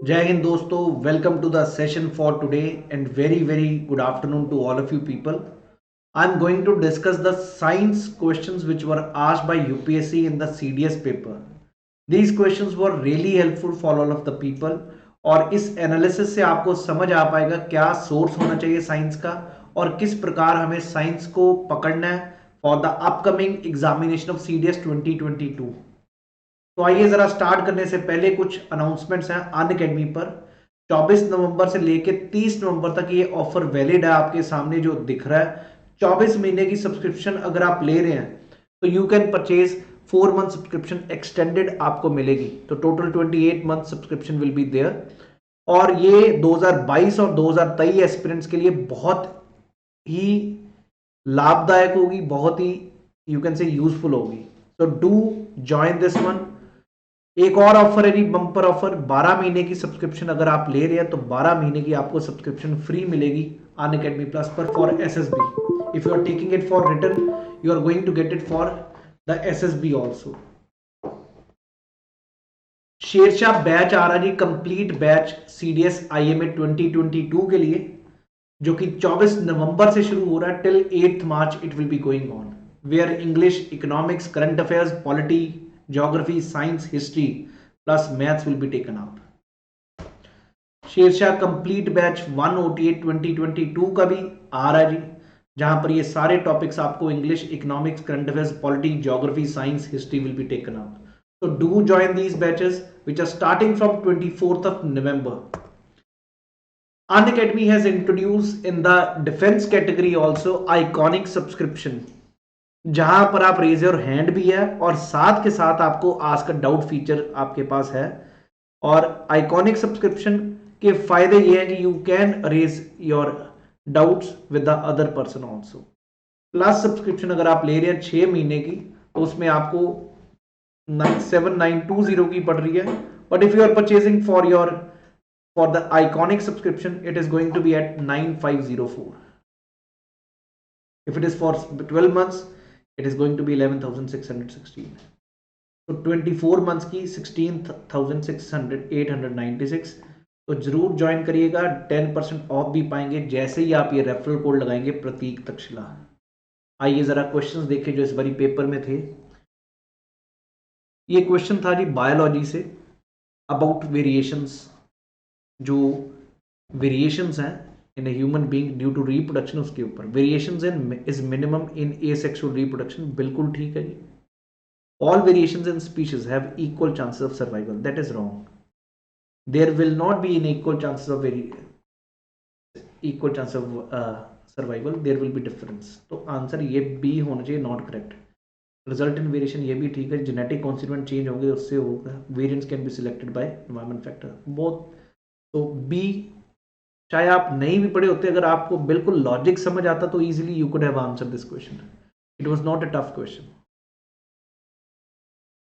जय हिंद दोस्तों, welcome to the session for today and very good afternoon to all of you people. I'm going to discuss the science questions which were asked by UPSC in the CDS paper. These questions were really helpful for all of the people और इस analysis से आपको समझ आ पाएगा क्या source होना चाहिए science का और किस प्रकार हमें साइंस को पकड़ना है for the upcoming examination of CDS 2022। तो आइए जरा स्टार्ट करने से पहले कुछ अनाउंसमेंट्स हैं अनअकैडमी पर। 24 नवंबर से लेकर 30 नवंबर तक ये ऑफर वैलिड है, आपके सामने जो दिख रहा है। 24 महीने की सब्सक्रिप्शन अगर आप ले रहे हैं तो you can purchase 4 month subscription extended आपको मिलेगी, तो total 28 month subscription will be there. और ये 2022 और 2023 एस्पिरेंट्स के लिए बहुत ही लाभदायक होगी, बहुत ही यू कैन से यूजफुल होगी। तो डू ज्वाइन दिस वन। एक और ऑफर है जी, बम्पर ऑफर। 12 महीने की सब्सक्रिप्शन अगर आप ले रहे हैं तो 12 महीने की आपको सब्सक्रिप्शन फ्री मिलेगी अनअकैडमी प्लस पर for SSB. If you are taking it for return you are going to get it for the SSB also. Shershah batch आ रहा जी, कंप्लीट बैच CDS IMA 2022 के लिए, जो कि 24 नवंबर से शुरू हो रहा है till 8 March it will be going on, where English, economics, current affairs, polity, geography, science, history plus maths will be taken up. Shershah complete batch 1 OTA 2022 का भी आ रहा है जी, जहां पर ये सारे टॉपिक्स आपको English, economics, current affairs, polity, geography, science, history will be taken up. So do join these batches which are starting from 24th of November. Unacademy has introduced in the defense category also iconic subscription, जहां पर आप raise your hand भी है और साथ के साथ आपको आस्क डाउट फीचर आपके पास है। और आइकॉनिक सब्सक्रिप्शन के फायदे ये है कि you can raise your doubts with the other person also. Plus subscription अगर आप ले रहे हैं 6 महीने की तो उसमें आपको 7920 की पड़ रही है, but if you are purchasing for the iconic subscription it is going to be at 9504। If it is for 12 months it is going to be 11,616. तो 24 मंथ्स की 16,896। तो जरूर ज्वाइन करिएगा, 10% ऑफ भी पाएंगे जैसे ही आप ये रेफरल कोड लगाएंगे प्रतीक तक्षशिला। आइए जरा क्वेश्चंस देखें जो इस बारी पेपर में थे। ये क्वेश्चन था जी बायोलॉजी से अबाउट वेरिएशंस, जो वेरिएशंस हैं in human being due to reproduction, उसके ऊपर। Variations in is minimum in asexual reproduction, बिल्कुल ठीक है जी। All variations in species have equal chances of survival, that is wrong. There will not be in equal chances of equal chance of survival, there will be difference. तो answer ये B होना चाहिए, not correct. Result in variation ये भी ठीक है, genetic constituent change होंगे उससे होगा। Variants can be selected by environment factor, both. तो बी, चाहे आप नहीं भी पढ़े होते, अगर आपको बिल्कुल लॉजिक समझ आता तो easily you could have answered this question. It was not a tough question.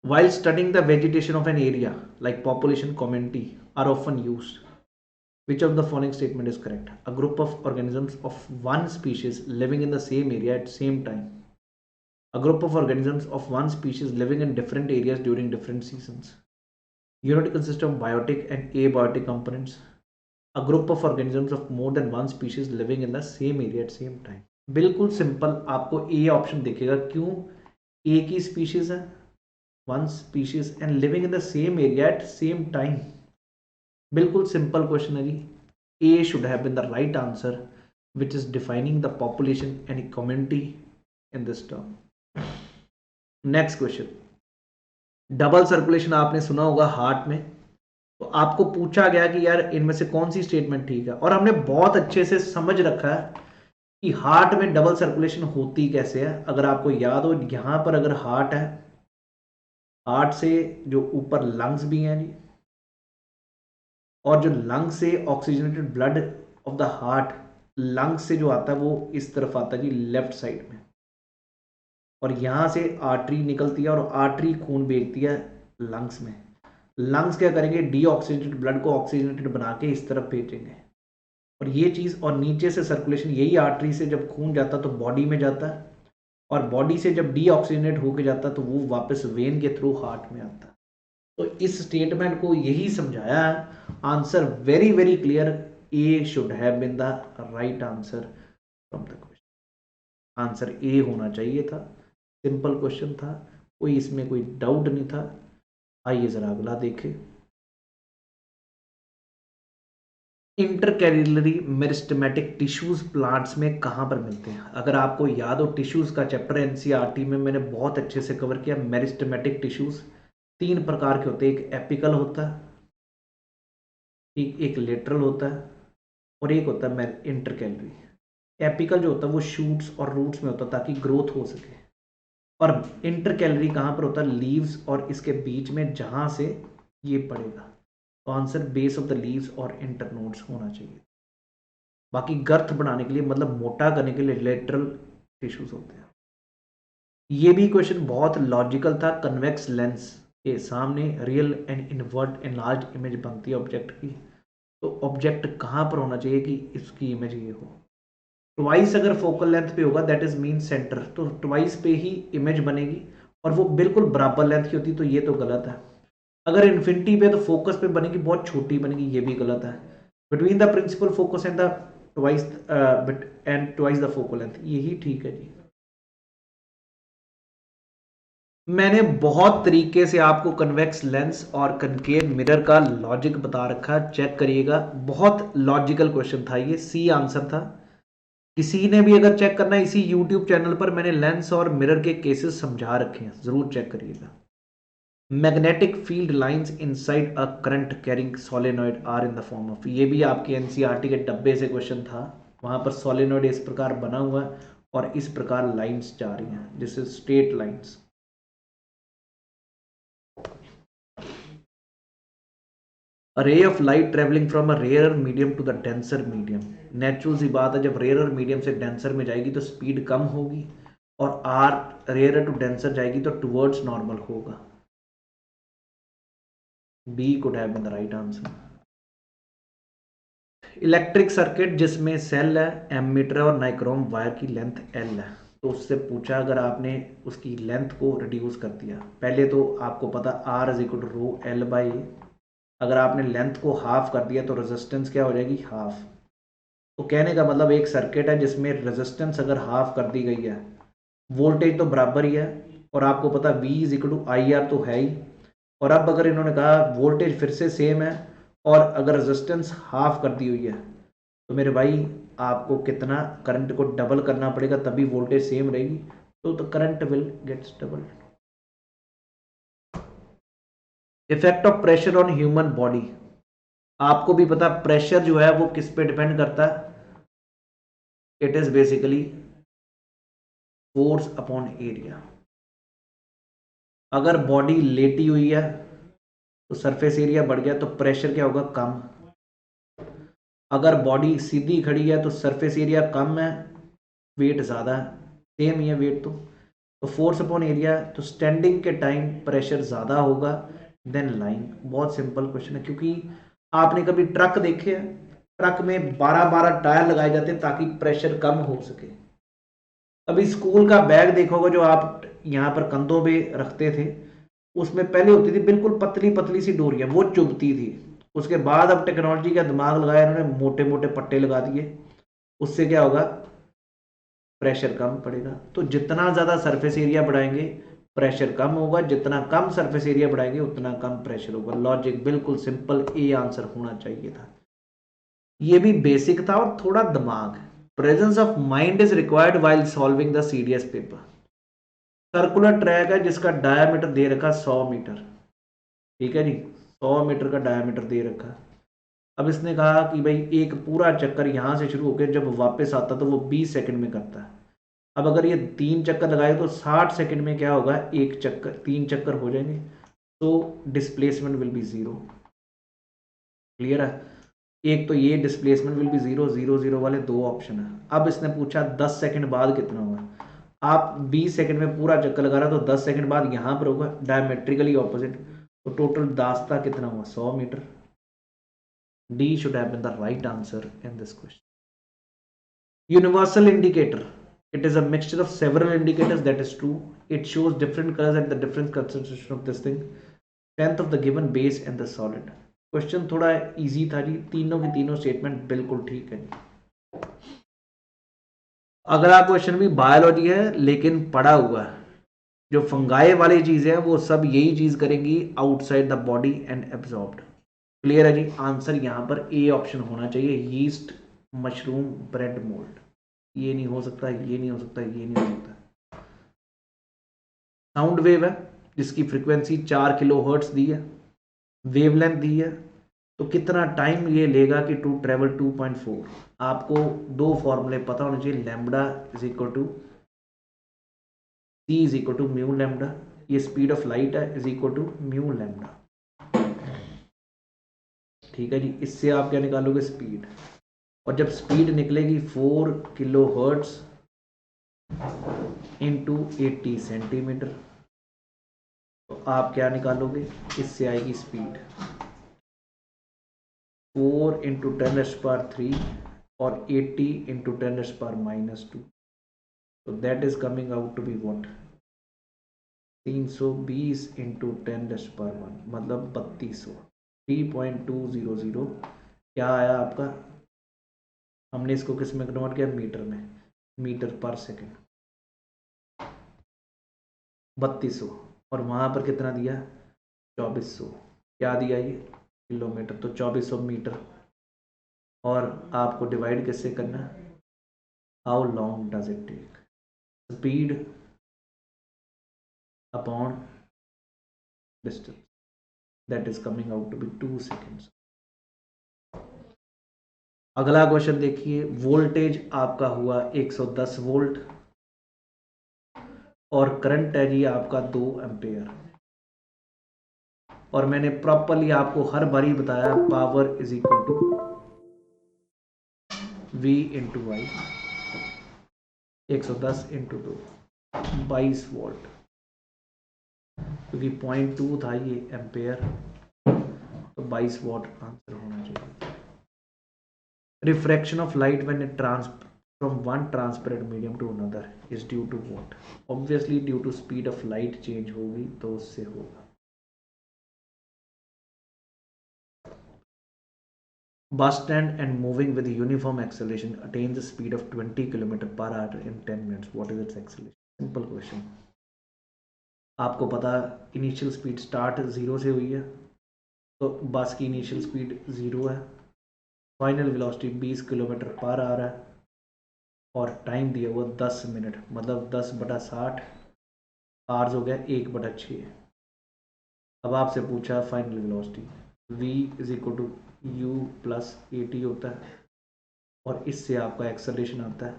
While studying the vegetation of an area like population, community are often used, which of the following statement is correct? A group of organisms of one species living in the same area at same time. A group of organisms of one species living in different areas during different seasons. Unit consists of biotic and abiotic components. A group of organisms of more than one species living in the same area at same time. बिल्कुल simple, आपको A option दिखेगा। क्यों? एक ही स्पीशीज है, one species and living in the same area at same time. बिल्कुल simple question है जी। A should have been the right answer which is defining the population and community in this term. Next question, double circulation आपने सुना होगा heart में। तो आपको पूछा गया कि यार इनमें से कौन सी स्टेटमेंट ठीक है, और हमने बहुत अच्छे से समझ रखा है कि हार्ट में डबल सर्कुलेशन होती कैसे है। अगर आपको याद हो, यहां पर अगर हार्ट है, हार्ट से जो ऊपर लंग्स भी हैं जी, और जो लंग्स से oxygenated blood of the heart lungs से जो आता है वो इस तरफ आता है जी, लेफ्ट साइड में। और यहां से आर्टरी निकलती है और आर्टरी खून भेजती है लंग्स में। लंग्स क्या करेंगे, डीऑक्सीजनेटेड ब्लड को ऑक्सीजनेटेड बना के इस तरफ भेजेंगे। और ये चीज़, और नीचे से सर्कुलेशन, यही आर्टरी से जब खून जाता तो बॉडी में जाता है, और बॉडी से जब डीऑक्सीजनेट होके जाता तो वो वापस वेन के थ्रू हार्ट में आता है। तो इस स्टेटमेंट को यही समझाया है। Answer very very clear, A should have been the right answer from the question. Answer A होना चाहिए था, सिंपल क्वेश्चन था, कोई इसमें कोई डाउट नहीं था। आइए जरा अगला देखें। इंटरकैलिलरी मेरिस्टेमेटिक टिश्यूज प्लांट्स में कहाँ पर मिलते हैं? अगर आपको याद हो, टिश्यूज का चैप्टर एनसीईआरटी में मैंने बहुत अच्छे से कवर किया। मेरिस्टेमेटिक टिश्यूज 3 प्रकार के होते हैं, एक एपिकल होता है, एक लेटरल होता है, और एक होता है इंटरकैलरी। एपिकल जो होता है वो शूट्स और रूट्स में होता है ताकि ग्रोथ हो सके, और इंटरकैलरी कहाँ पर होता है? लीव्स और इसके बीच में, जहाँ से ये पड़ेगा। तो answer base of the leaves और इंटरनोड्स होना चाहिए। बाकी गर्थ बनाने के लिए, मतलब मोटा करने के लिए लेटरल टिश्यूज होते हैं। ये भी क्वेश्चन बहुत लॉजिकल था। कन्वेक्स लेंस के सामने real and invert enlarge image बनती है ऑब्जेक्ट की। तो ऑब्जेक्ट कहाँ पर होना चाहिए कि इसकी इमेज ये हो? ट्वाइस अगर फोकल लेंथ पे होगा दैट इज मीन सेंटर, तो ट्वाइस पे ही इमेज बनेगी, और वो बिल्कुल बराबर लेंथ की होती, तो ये तो गलत है। अगर इन्फिनिटी पे तो फोकस पे बनेगी, बहुत छोटी बनेगी, ये भी गलत है। Between the principal focus and the twice and twice the focal length, यही ठीक है जी। मैंने बहुत तरीके से आपको कन्वेक्स लेंस और कनकेव मिरर का लॉजिक बता रखा, चेक करिएगा। बहुत लॉजिकल क्वेश्चन था ये, सी आंसर था। किसी ने भी अगर चेक करना है, इसी यूट्यूब चैनल पर मैंने लेंस और मिरर के केसेस समझा रखे हैं, जरूर चेक करिएगा। Magnetic field lines inside a current carrying solenoid are in the form of, ये भी आपके एनसीईआरटी के डब्बे से क्वेश्चन था। वहां पर सोलेनॉइड इस प्रकार बना हुआ है और इस प्रकार लाइंस जा रही हैं, जिससे straight lines. A ray of light traveling from a rarer medium to the denser medium, natural सी बात है, जब रेयर मीडियम से डेंसर में जाएगी तो स्पीड कम होगी, और आर रेयर टू डेंसर जाएगी तो टुवर्ड्स नॉर्मल होगा। B could have been the right answer. Electric circuit जिसमें सेल है, एमीटर है और नाइक्रोम वायर की लेंथ एल है, तो उससे पूछा अगर आपने उसकी लेंथ को रिड्यूस कर दिया, पहले तो आपको पता R is equal to rho L by, अगर आपने लेंथ को हाफ कर दिया तो रेजिस्टेंस क्या हो जाएगी? हाफ। तो कहने का मतलब एक सर्किट है जिसमें रेजिस्टेंस अगर हाफ कर दी गई है, वोल्टेज तो बराबर ही है, और आपको पता V is equal to I R तो है ही। और अब अगर इन्होंने कहा वोल्टेज फिर से सेम है और अगर रेजिस्टेंस हाफ कर दी हुई है, तो मेरे भाई आपको कितना करंट को डबल करना पड़ेगा, तभी वोल्टेज सेम रहेगी। तो current will gets double. Effect of pressure on human body, आपको भी पता प्रेशर जो है वो किस पे डिपेंड करता है? It is basically force upon area. अगर बॉडी लेटी हुई है तो सरफेस एरिया बढ़ गया, तो प्रेशर क्या होगा? कम। अगर बॉडी सीधी खड़ी है तो सरफेस एरिया कम है, वेट ज़्यादा है, सेम ही है वेट। तो फोर्स अपॉन एरिया, तो स्टैंडिंग के टाइम प्रेशर ज़्यादा होगा देन लाइंग। बहुत सिंपल क्वेश्चन है, क्योंकि आपने कभी ट्रक देखे हैं? ट्रक में 12-12 टायर लगाए जाते हैं ताकि प्रेशर कम हो सके। अभी स्कूल का बैग देखा होगा जो आप यहाँ पर कंधों पे रखते थे, उसमें पहले होती थी बिल्कुल पतली पतली सी डोरियां, वो चुभती थी। उसके बाद अब टेक्नोलॉजी का दिमाग लगाया इन्होंने, मोटे मोटे पट्टे लगा दिए, उससे क्या होगा? प्रेशर कम पड़ेगा। तो जितना ज़्यादा सरफेस एरिया बढ़ाएंगे प्रेशर कम होगा, जितना कम सरफेस एरिया बढ़ाएंगे उतना कम प्रेशर होगा। लॉजिक बिल्कुल सिंपल, ए आंसर होना चाहिए था। ये भी बेसिक था और थोड़ा दिमाग। Presence of mind is required while solving the CDS paper. Circular track है जिसका डायामीटर दे रखा 100 मीटर, ठीक है जी, 100 मीटर का डायामीटर दे रखा। अब इसने कहा कि भाई एक पूरा चक्कर यहाँ से शुरू होकर जब वापस आता तो वो 20 सेकंड में करता है। अब अगर ये 3 चक्कर लगाए तो 60 सेकंड में क्या होगा? एक चक्कर, 3 चक्कर हो जाएंगे, तो displacement will be zero. Clear है? एक तो ये displacement will be zero, zero zero वाले 2 ऑप्शन है। अब इसने पूछा 10 सेकंड बाद कितना होगा। आप 20 सेकंड में पूरा चक्कर लगा रहा, तो 10 सेकंड बाद यहाँ पर होगा डायमेट्रिकली ऑपोजिट, तो टोटल दास्ता कितना हुआ? 100 metre. D should have been the right answer in this question. Universal indicator, it is a mixture of several indicators, that is true. It shows different colors at the different concentration of this thing. Strength of the given base and the solid. Question थोड़ा easy था जी, तीनों की तीनों statement बिल्कुल ठीक है। अगला question भी बायोलॉजी है लेकिन पड़ा हुआ है। जो फंगाई वाली चीज है वो सब यही चीज करेंगी, outside the body and absorbed. Clear है जी, आंसर यहां पर ए ऑप्शन होना चाहिए, यीस्ट, मशरूम, ब्रेड मोल्ड। ये नहीं हो सकता, ये नहीं हो सकता, ये नहीं हो सकता। साउंड वेव है जिसकी फ्रीक्वेंसी 4 किलो हर्ट्स दी है, वेवलेंथ दी है, तो कितना टाइम ये लेगा कि टू ट्रेवल 2.4। आपको दो फॉर्मूले पता होने चाहिए, lambda is equal to c is equal to mu lambda, ये स्पीड ऑफ लाइट है, is equal to mu lambda. ठीक है जी, इससे आप क्या निकालोगे, स्पीड। और जब स्पीड निकलेगी 4 किलो हर्ट्स इंटू 80 सेंटीमीटर, तो आप क्या निकालोगे, इससे आएगी स्पीड 4 इंटू 10⁻³ और 80 इंटू 10⁻²। तो that is coming out to be what, 320 into 10⁻⁻1 मतलब 3200, 3.200। क्या आया आपका, हमने इसको किस में कन्वर्ट किया, मीटर में, मीटर पर सेकेंड 3200। और वहां पर कितना दिया, 2400। क्या दिया ये, किलोमीटर, तो 2400 मीटर। और आपको डिवाइड किससे करना है, how long does it take, speed upon distance, that is coming out to be 2 seconds. अगला क्वेश्चन देखिए, वोल्टेज आपका हुआ 110 वोल्ट और करंट है जी आपका 2 एम्पेयर। और मैंने प्रॉपरली आपको हर बारी बताया, power is equal to V into I, 110 into 2, 22 volt, क्योंकि 0.2 था ये एम्पेयर, तो 22 वॉट आंसर होना चाहिए। Refraction of light when it from one transparent medium to another is due to what? Obviously due to speed of light change होगी, तो उससे होगा। Bus stand and moving with uniform acceleration attains a speed of 20 km/h in 10 minutes. What is its acceleration? Simple question। आपको पता initial speed start 0 से हुई है, तो बस की इनिशियल स्पीड 0 है, फाइनल वेलोसिटी 20 km/h है, और टाइम दिया हुआ 10 मिनट, मतलब 10/60, आर्स हो गया 1/6। अब आपसे पूछा final velocity, v is equal to u plus AT होता है, और इससे आपका एक्सेलरेशन आता है।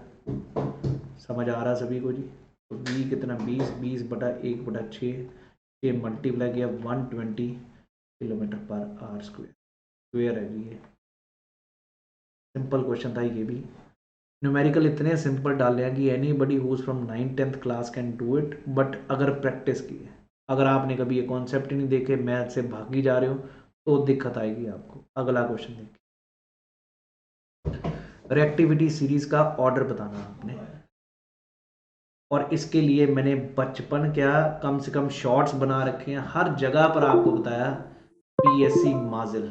समझ आ रहा है सभी को जी, तो v कितना, 20/1/6, ये मल्टीप्लाई किया 120 km/h स्क्वेयर है जी। ये सिंपल क्वेश्चन था ये भी। न्यूमेरिकल इतने सिंपल डाले हैं कि anybody who's from 9th-10th class can do it, but अगर प्रैक्टिस की है, अगर आपने कभी ये कॉन्सेप्ट ही नहीं देखे, मैथ से भागी जा रहे हो, तो दिक्कत आएगी आपको। अगला क्वेश्चन देखिए, रिएक्टिविटी सीरीज का ऑर्डर बताना आपने, और इसके लिए मैंने बचपन क्या कम से कम शॉर्ट्स बना रखे हैं, हर जगह पर आपको बताया PSC माजिल।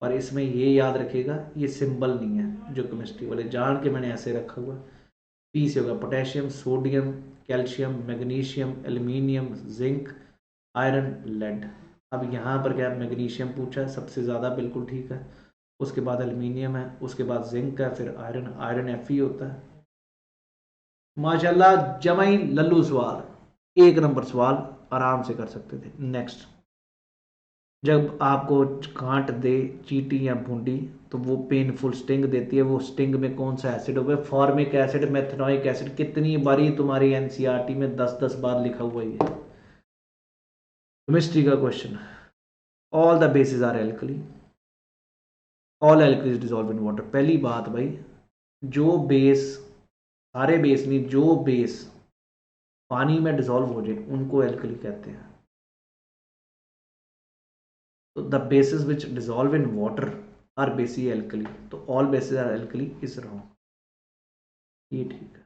और इसमें ये याद रखिएगा, ये सिंबल नहीं है जो केमिस्ट्री वाले, जान के मैंने ऐसे रखा हुआ। पी से होगा potassium, sodium, calcium, magnesium, aluminium, zinc, iron, lead. अब यहाँ पर क्या मैग्नीशियम पूछा है सबसे ज़्यादा, बिल्कुल ठीक है, उसके बाद एल्यूमिनियम है, उसके बाद जिंक है, फिर आयरन, आयरन Fe होता है। माशाल्लाह जमाई लल्लू सवाल, 1 नंबर सवाल, आराम से कर सकते थे। नेक्स्ट, जब आपको काट दे चींटी या भूंडी, तो वो पेनफुल स्टिंग देती है, वो स्टिंग में कौन सा एसिड होगा, फॉर्मिक एसिड, मेथनोइक एसिड। कितनी बारी तुम्हारी NCERT में 10-10 बार लिखा हुआ ही है। केमिस्ट्री का question, all the basis are alkali, all alkalis dissolve in water. पहली बात भाई, जो बेस, सारे बेस नहीं, जो बेस पानी में डिजॉल्व हो जाए उनको एल्कली कहते हैं। तो the bases which dissolve in water are basic alkali, तो all bases are alkali is wrong, ये ठीक है।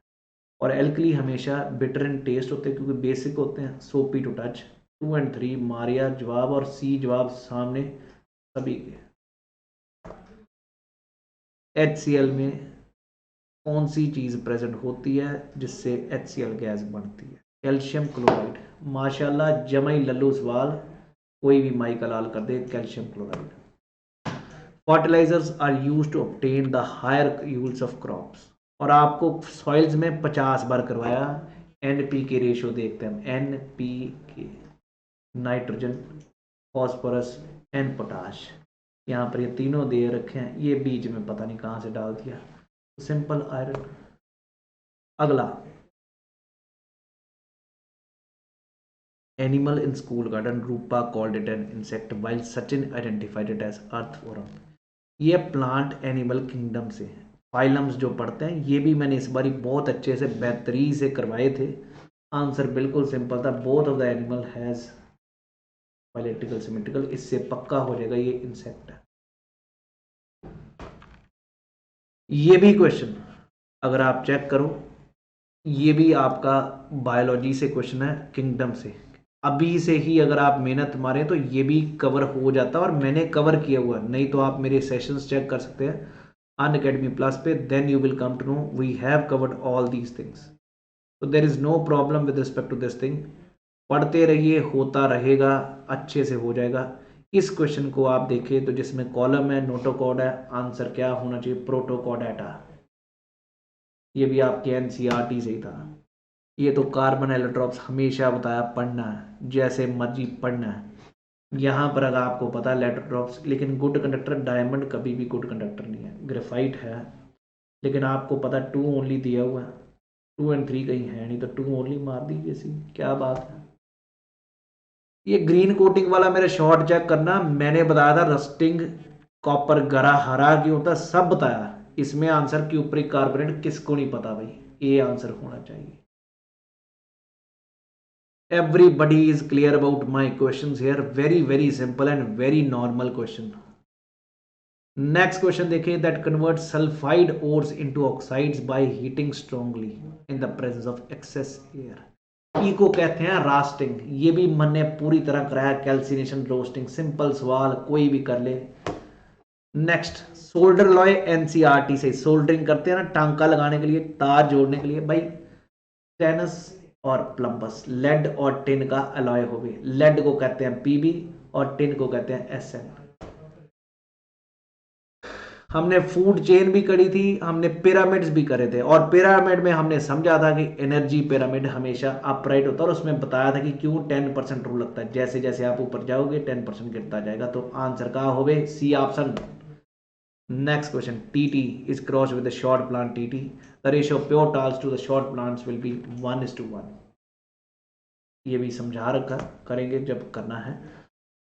और एल्कली हमेशा बिटर इन टेस्ट होते हैं क्योंकि बेसिक होते हैं, सोपी टू टच। 2 और 3 मारिया जवाब और सी जवाब सामने सभी के। HCl में कौन सी चीज़ प्रेजेंट होती है जिससे HCl गैस बनती है? Calcium chloride. माशाल्लाह जमाई लल्लू सवाल, कोई भी माई का लाल कर दे। Calcium chloride. Fertilisers are used to obtain the higher yields of crops. और आपको सॉइल्स में 50 बार करवाया। NP रेशियो देखते हैं हम। NPK nitrogen, phosphorus and potash. यहाँ पर ये तीनों दे रखे हैं, ये बीच में पता नहीं कहाँ से डाल दिया। Simple iron. अगला, animal in school garden, Rupa called it an insect while Sachin identified it as earthworm. ये प्लांट एनिमल किंगडम से है। फाइलम्स जो पढ़ते हैं ये भी मैंने इस बार बहुत अच्छे से बेहतरीन से करवाए थे। आंसर बिल्कुल सिंपल था, both of the animal has phyletical symmetrical. इससे पक्का हो जाएगा ये इंसेक्ट है। ये भी क्वेश्चन अगर आप चेक करो, ये भी आपका बायोलॉजी से क्वेश्चन है, किंगडम से। अभी से ही अगर आप मेहनत मारें तो ये भी कवर हो जाता है और मैंने कवर किया हुआ है। नहीं तो आप मेरे सेशंस चेक कर सकते हैं अनअकैडमी प्लस पे, then you will come to know we have covered all these things. तो there is no problem with respect to this thing. पढ़ते रहिए, होता रहेगा, अच्छे से हो जाएगा। इस क्वेश्चन को आप देखें तो जिसमें कॉलम है नोटोकॉड है, आंसर क्या होना चाहिए? प्रोटोकॉडाटा। ये भी आपके NCERT से ही था। ये तो कार्बन एलोट्रॉप्स हमेशा बताया पढ़ना है, जैसे मर्जी पढ़ना है। यहाँ पर अगर आपको पता है एलोट्रॉप्स, लेकिन गुड कंडक्टर डायमंड कभी भी गुड कंडक्टर नहीं है। ग्रेफाइट है लेकिन आपको पता 2 ओनली दिया हुआ है, 2 और 3 कहीं है नहीं, तो 2 ओनली मार दीजिए सी, क्या बात है। ये ग्रीन कोटिंग वाला मेरा शॉर्ट चेक करना, मैंने बताया था रस्टिंग कॉपर गरा हरा क्यों होता, सब बताया। इसमें आंसर के ऊपर कार्बोनेट किसको नहीं पता भाई, ये आंसर होना चाहिए। Everybody is clear about my questions here. Very simple and very normal question. Next question देखिए, that converts sulfide ores into oxides by heating strongly in the presence of excess air. को कहते हैं रास्टिंग। ये भी मैंने पूरी तरह कराया, कैल्सिनेशन रोस्टिंग। सिंपल सवाल, कोई भी कर ले। नेक्स्ट, सोल्डर लॉय NCERT से। सोल्डरिंग करते हैं ना, टांका लगाने के लिए, तार जोड़ने के लिए भाई। टेनस और प्लम्बस, लेड और टिन का अलॉय हो गए। लेड को कहते हैं PB और टिन को कहते हैं SN। हमने फूड चेन भी करी थी, हमने पिरामिड्स भी करे थे, और पिरामिड में हमने समझा था कि एनर्जी पिरामिड हमेशा अपराइट होता है, और उसमें बताया था कि क्यों 10% रूल लगता है। जैसे जैसे आप ऊपर जाओगे 10% गिरता जाएगा। तो आंसर कहाँ हो गए? C option. Next question, TT is crossed with the short plant TT. The ratio of pure tals to the short plants will be 1:1. ये भी समझा रखा, करेंगे जब करना है।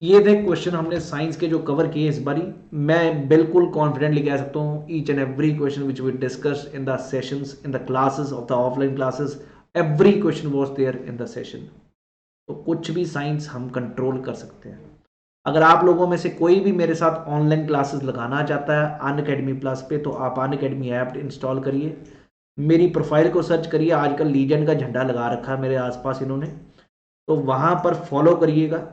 ये थे क्वेश्चन हमने साइंस के जो कवर किए इस बारी। मैं बिल्कुल कॉन्फिडेंटली कह सकता हूँ each and every question which we discuss in the sessions, in the classes of the offline classes, every question was there in the session. तो कुछ भी साइंस हम कंट्रोल कर सकते हैं। अगर आप लोगों में से कोई भी मेरे साथ ऑनलाइन क्लासेस लगाना चाहता है अनअकैडमी प्लस पे, तो आप अनअकैडमी ऐप इंस्टॉल करिए, मेरी प्रोफाइल को सर्च करिए। आजकल लीजेंड का झंडा लगा रखा है मेरे आसपास इन्होंने, तो वहां पर फॉलो करिएगा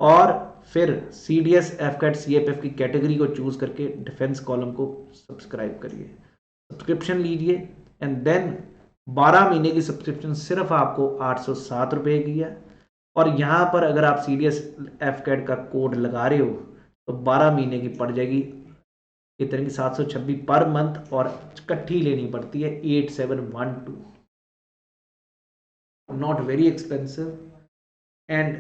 और फिर CDS, FCAT, CFF की कैटेगरी को चूज करके डिफेंस कॉलम को सब्सक्राइब करिए, सब्सक्रिप्शन लीजिए, एंड देन 12 महीने की सब्सक्रिप्शन सिर्फ आपको 807 रुपये की है। और यहाँ पर अगर आप CDS, FCAT का कोड लगा रहे हो तो 12 महीने की पड़ जाएगी इतने की 726 पर मंथ, और इकट्ठी लेनी पड़ती है 8712। Not very expensive, and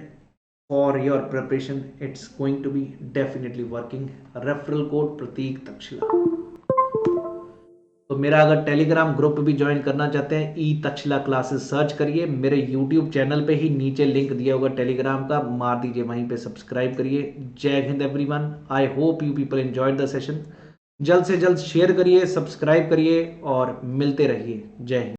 for your preparation it's going to be definitely working. Referral code Prateek Takshashila. तो मेरा अगर टेलीग्राम ग्रुप भी ज्वाइन करना चाहते हैं, ई तक्षशिला क्लासेस सर्च करिए। मेरे यूट्यूब चैनल पे ही नीचे लिंक दिया होगा टेलीग्राम का, मार दीजिए, वहीं पे सब्सक्राइब करिए। जय Hind everyone. I hope you people enjoyed the session. जल्द से जल्द शेयर करिए, सब्सक्राइब करिए और मिलते रहिए। जय हिंद।